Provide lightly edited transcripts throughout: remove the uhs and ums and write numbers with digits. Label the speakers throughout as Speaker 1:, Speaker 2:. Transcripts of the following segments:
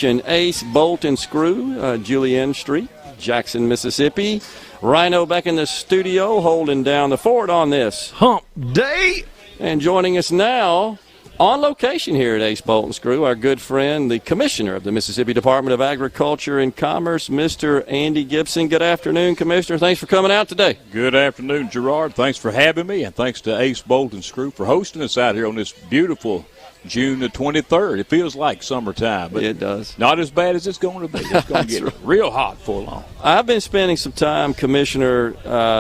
Speaker 1: Ace Bolt and Screw, Julienne Street, Jackson, Mississippi. Rhino back in the studio holding down the fort on this
Speaker 2: hump day.
Speaker 1: And joining us now on location here at Ace Bolt and Screw, our good friend, the Commissioner of the Mississippi Department of Agriculture and Commerce, Mr. Andy Gipson. Good afternoon, Commissioner. Thanks for coming out today.
Speaker 3: Good afternoon, Gerard. Thanks for having me, and thanks to Ace Bolt and Screw for hosting us out here on this beautiful June the 23rd. It feels like summertime, but
Speaker 1: it does.
Speaker 3: Not as bad as it's going to be. It's going to get real hot for long.
Speaker 1: I've been spending some time, Commissioner,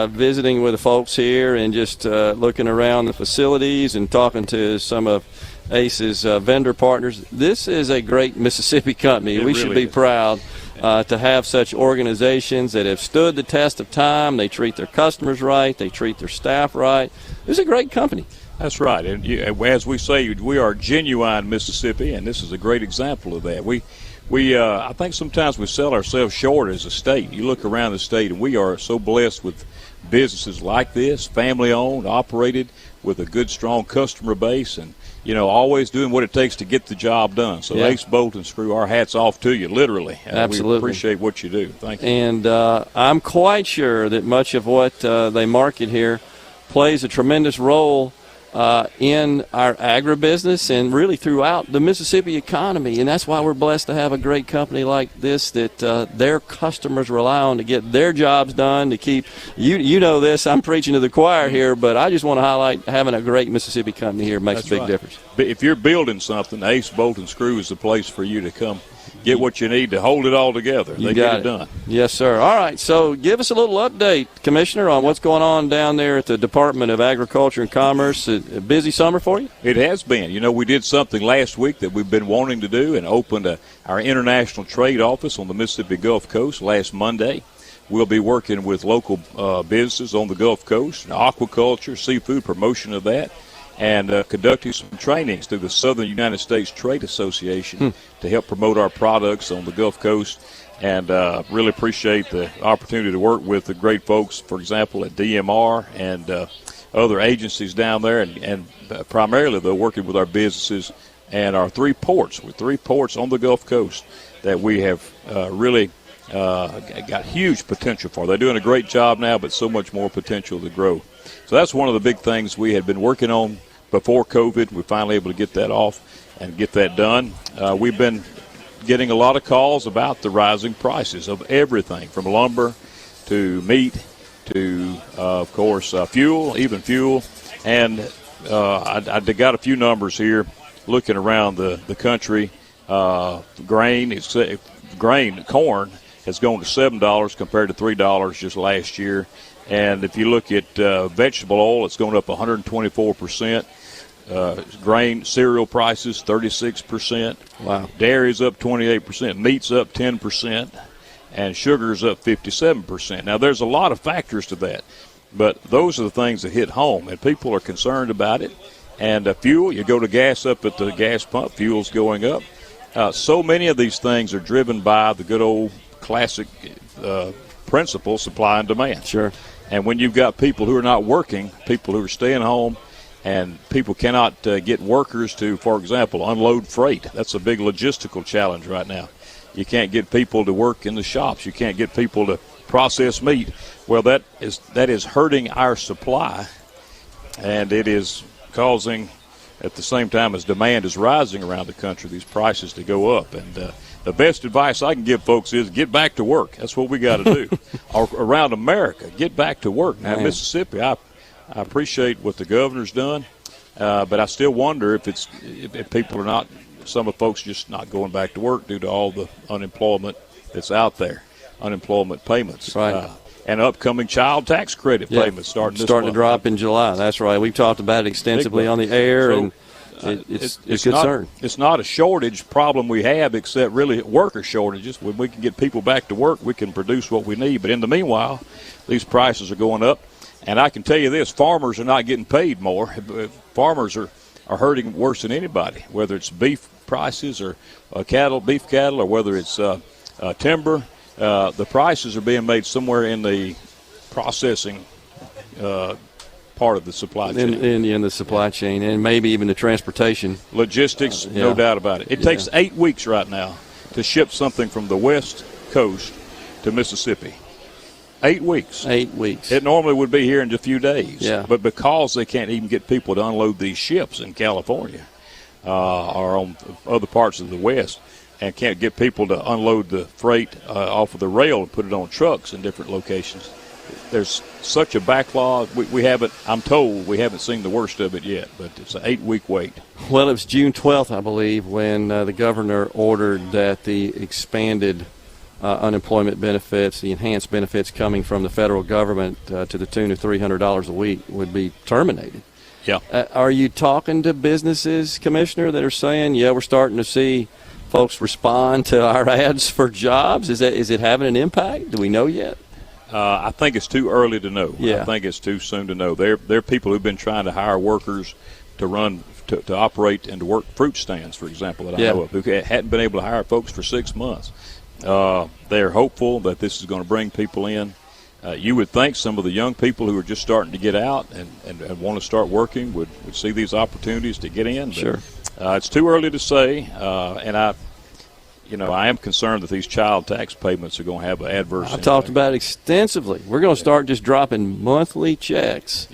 Speaker 1: visiting with the folks here and just looking around the facilities and talking to some of Ace's vendor partners. This is a great Mississippi company. We should be proud to have such organizations that have stood the test of time. They treat their customers right. They treat their staff right. It's a great company.
Speaker 3: That's right. And as we say, we are genuine Mississippi, and this is a great example of that. I think sometimes we sell ourselves short as a state. You look around the state, and we are so blessed with businesses like this, family-owned, operated, with a good, strong customer base, and always doing what it takes to get the job done. So Ace Bolt and Screw, our hats off to you, literally.
Speaker 1: Absolutely.
Speaker 3: We appreciate what you do. Thank you.
Speaker 1: And I'm quite sure that much of what they market here plays a tremendous role in our agribusiness and really throughout the Mississippi economy. And that's why we're blessed to have a great company like this that their customers rely on to get their jobs done, to keep you know this, I'm preaching to the choir here, but I just want to highlight having a great Mississippi company here makes a big difference.
Speaker 3: But if you're building something, Ace Bolt and Screw is the place for you to come get what you need to hold it all together. They get it done.
Speaker 1: Yes, sir. All right, so give us a little update, Commissioner, on what's going on down there at the Department of Agriculture and Commerce. A busy summer for you?
Speaker 3: It has been. We did something last week that we've been wanting to do and opened our international trade office on the Mississippi Gulf Coast last Monday. We'll be working with local businesses on the Gulf Coast, aquaculture, seafood, promotion of that, and conducting some trainings through the Southern United States Trade Association to help promote our products on the Gulf Coast. And really appreciate the opportunity to work with the great folks, for example, at DMR and other agencies down there, and primarily, though, working with our businesses and our three ports. With three ports on the Gulf Coast that we have really got huge potential for. They're doing a great job now, but so much more potential to grow. So that's one of the big things we had been working on before COVID. We're finally able to get that off and get that done. We've been getting a lot of calls about the rising prices of everything from lumber to meat to, of course, fuel, even fuel. And I got a few numbers here looking around the country. Corn has gone to $7 compared to $3 just last year. And if you look at vegetable oil, it's going up 124%. Grain, cereal prices, 36%.
Speaker 1: Wow.
Speaker 3: Dairy's up 28%. Meat's up 10%. And sugar's up 57%. Now, there's a lot of factors to that. But those are the things that hit home, and people are concerned about it. And fuel, you go to gas up at the gas pump, fuel's going up. So many of these things are driven by the good old classic principle, supply and demand.
Speaker 1: Sure.
Speaker 3: And when you've got people who are not working, people who are staying home, and people cannot get workers to, for example, unload freight. That's a big logistical challenge right now. You can't get people to work in the shops. You can't get people to process meat. Well, that is hurting our supply, and it is causing, at the same time as demand is rising around the country, these prices to go up. And the best advice I can give folks is get back to work. That's what we got to do. Around America, get back to work. Now, Mississippi, I appreciate what the governor's done, but I still wonder if people are not, some of the folks just not going back to work due to all the unemployment that's out there, unemployment payments.
Speaker 1: Right.
Speaker 3: And upcoming child tax credit payments starting
Speaker 1: to drop in July. That's right. We've talked about it extensively on the air, and it's concern.
Speaker 3: It's not a shortage problem we have, except really worker shortages. When we can get people back to work, we can produce what we need. But in the meanwhile, these prices are going up. And I can tell you this, farmers are not getting paid more. Farmers are hurting worse than anybody, whether it's beef prices or beef cattle, or whether it's timber. The prices are being made somewhere in the processing part of the supply chain.
Speaker 1: In the supply chain, and maybe even the transportation.
Speaker 3: Logistics, no doubt about it. It takes 8 weeks right now to ship something from the West Coast to Mississippi. 8 weeks.
Speaker 1: 8 weeks.
Speaker 3: It normally would be here in a few days.
Speaker 1: Yeah.
Speaker 3: But because they can't even get people to unload these ships in California or on other parts of the West, and can't get people to unload the freight off of the rail and put it on trucks in different locations, there's such a backlog. We haven't, I'm told, we haven't seen the worst of it yet, but it's an 8-week wait.
Speaker 1: Well, it was June 12th, I believe, when the governor ordered that the expanded unemployment benefits, the enhanced benefits coming from the federal government to the tune of $300 a week would be terminated.
Speaker 3: Yeah.
Speaker 1: Are you talking to businesses, Commissioner, that are saying, yeah, we're starting to see folks respond to our ads for jobs? Is it having an impact? Do we know yet?
Speaker 3: I think it's too early to know.
Speaker 1: Yeah.
Speaker 3: I think it's too soon to know. There are people who've been trying to hire workers to run, to operate and to work fruit stands, for example, that I know of, who hadn't been able to hire folks for 6 months. They're hopeful that this is going to bring people in. You would think some of the young people who are just starting to get out and want to start working would see these opportunities to get in. But,
Speaker 1: sure.
Speaker 3: It's too early to say, and I am concerned that these child tax payments are going to have an adverse impact.
Speaker 1: I talked about it extensively. We're going to start just dropping monthly checks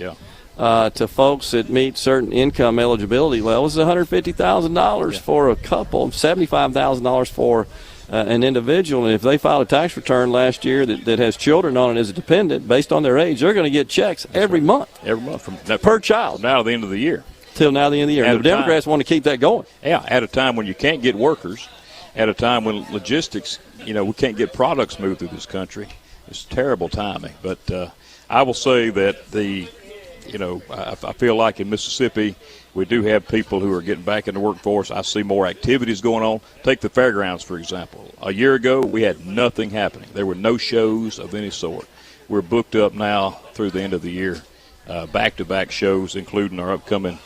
Speaker 1: to folks that meet certain income eligibility levels. $150,000 for a couple, $75,000 for an individual. And if they filed a tax return last year that has children on it as a dependent, based on their age, they're going to get checks every month.
Speaker 3: Every month.
Speaker 1: Per child.
Speaker 3: From now to the end of the year.
Speaker 1: Till now the end of the year. And the Democrats want to keep that going.
Speaker 3: Yeah, at a time when you can't get workers, at a time when logistics, we can't get products moved through this country. It's terrible timing. But I will say that I feel like in Mississippi we do have people who are getting back in the workforce. I see more activities going on. Take the fairgrounds, for example. A year ago, we had nothing happening. There were no shows of any sort. We're booked up now through the end of the year, back-to-back shows, including our upcoming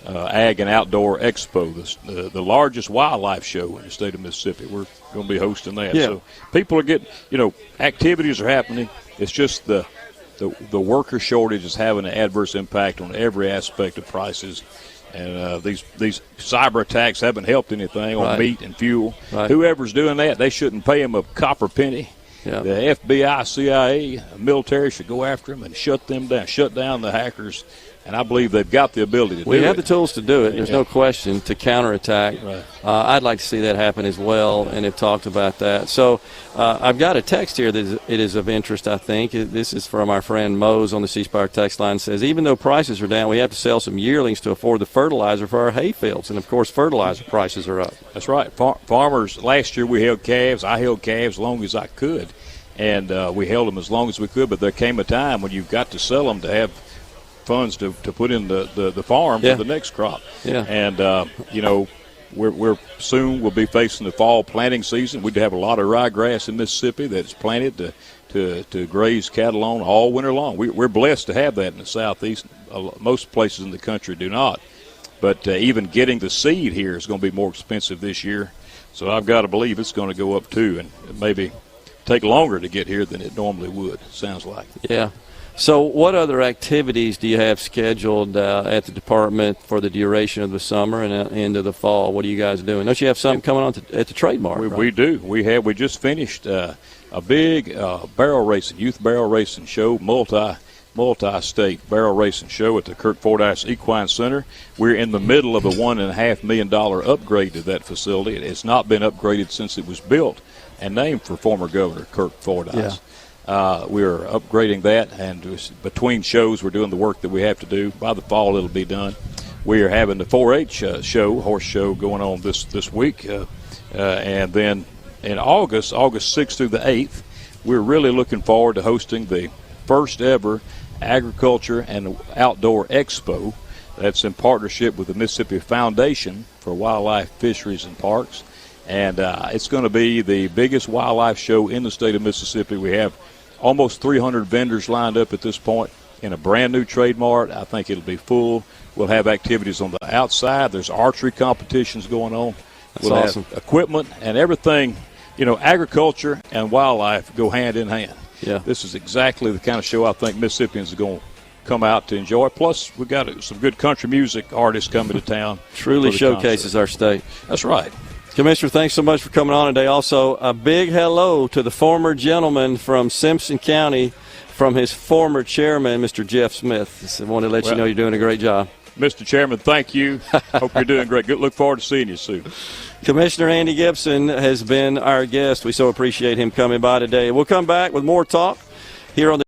Speaker 3: Ag and Outdoor Expo, the largest wildlife show in the state of Mississippi. We're going to be hosting that.
Speaker 1: Yeah.
Speaker 3: So people are getting, activities are happening. It's just the worker shortage is having an adverse impact on every aspect of prices. And these cyber attacks haven't helped anything on meat and fuel.
Speaker 1: Right.
Speaker 3: Whoever's doing that, they shouldn't pay them a copper penny.
Speaker 1: Yeah.
Speaker 3: The FBI, CIA, military should go after them and shut down the hackers. And I believe they've got the ability to do it.
Speaker 1: We have the tools to do it. There's no question to counterattack.
Speaker 3: Right.
Speaker 1: I'd like to see that happen as well, and have talked about that. So I've got a text here that it is of interest, I think. This is from our friend Mose on the C Spire text line. It says, even though prices are down, we have to sell some yearlings to afford the fertilizer for our hay fields. And, of course, fertilizer prices are up.
Speaker 3: That's right. Farmers, last year we held calves. I held calves as long as I could. And we held them as long as we could. But there came a time when you've got to sell them to have funds to put in the farm for the next crop. Yeah. And, we're soon we'll be facing the fall planting season. We have a lot of ryegrass in Mississippi that's planted to graze cattle on all winter long. We're blessed to have that in the southeast. Most places in the country do not. But even getting the seed here is going to be more expensive this year. So I've got to believe it's going to go up too, and maybe take longer to get here than it normally would, sounds like.
Speaker 1: Yeah. So what other activities do you have scheduled at the department for the duration of the summer and into the fall? What are you guys doing? Don't you have something coming on at the trademark?
Speaker 3: We do. We just finished a big barrel racing, youth barrel racing show, multi-state barrel racing show at the Kirk Fordyce Equine Center. We're in the middle of a $1.5 million upgrade to that facility. It's not been upgraded since it was built and named for former Governor Kirk Fordyce. Yeah. We're upgrading that, and between shows we're doing the work that we have to do. By the fall it'll be done. We are having the 4-H show, horse show, going on this week. And then in August 6th through the 8th, we're really looking forward to hosting the first ever Agriculture and Outdoor Expo. That's in partnership with the Mississippi Foundation for Wildlife, Fisheries, and Parks. And it's going to be the biggest wildlife show in the state of Mississippi. We have almost 300 vendors lined up at this point in a brand-new Trade Mart. I think it'll be full. We'll have activities on the outside. There's archery competitions going on.
Speaker 1: That's awesome.
Speaker 3: Have equipment and everything. Agriculture and wildlife go hand in hand.
Speaker 1: Yeah.
Speaker 3: This is exactly the kind of show I think Mississippians are going to come out to enjoy. Plus, we've got some good country music artists coming to town.
Speaker 1: Truly showcases our state.
Speaker 3: That's right.
Speaker 1: Commissioner, thanks so much for coming on today. Also, a big hello to the former gentleman from Simpson County, from his former chairman, Mr. Jeff Smith. Just wanted to let you know you're doing a great job.
Speaker 3: Mr. Chairman, thank you. Hope you're doing great. Good. Look forward to seeing you soon.
Speaker 1: Commissioner Andy Gipson has been our guest. We so appreciate him coming by today. We'll come back with more talk here on the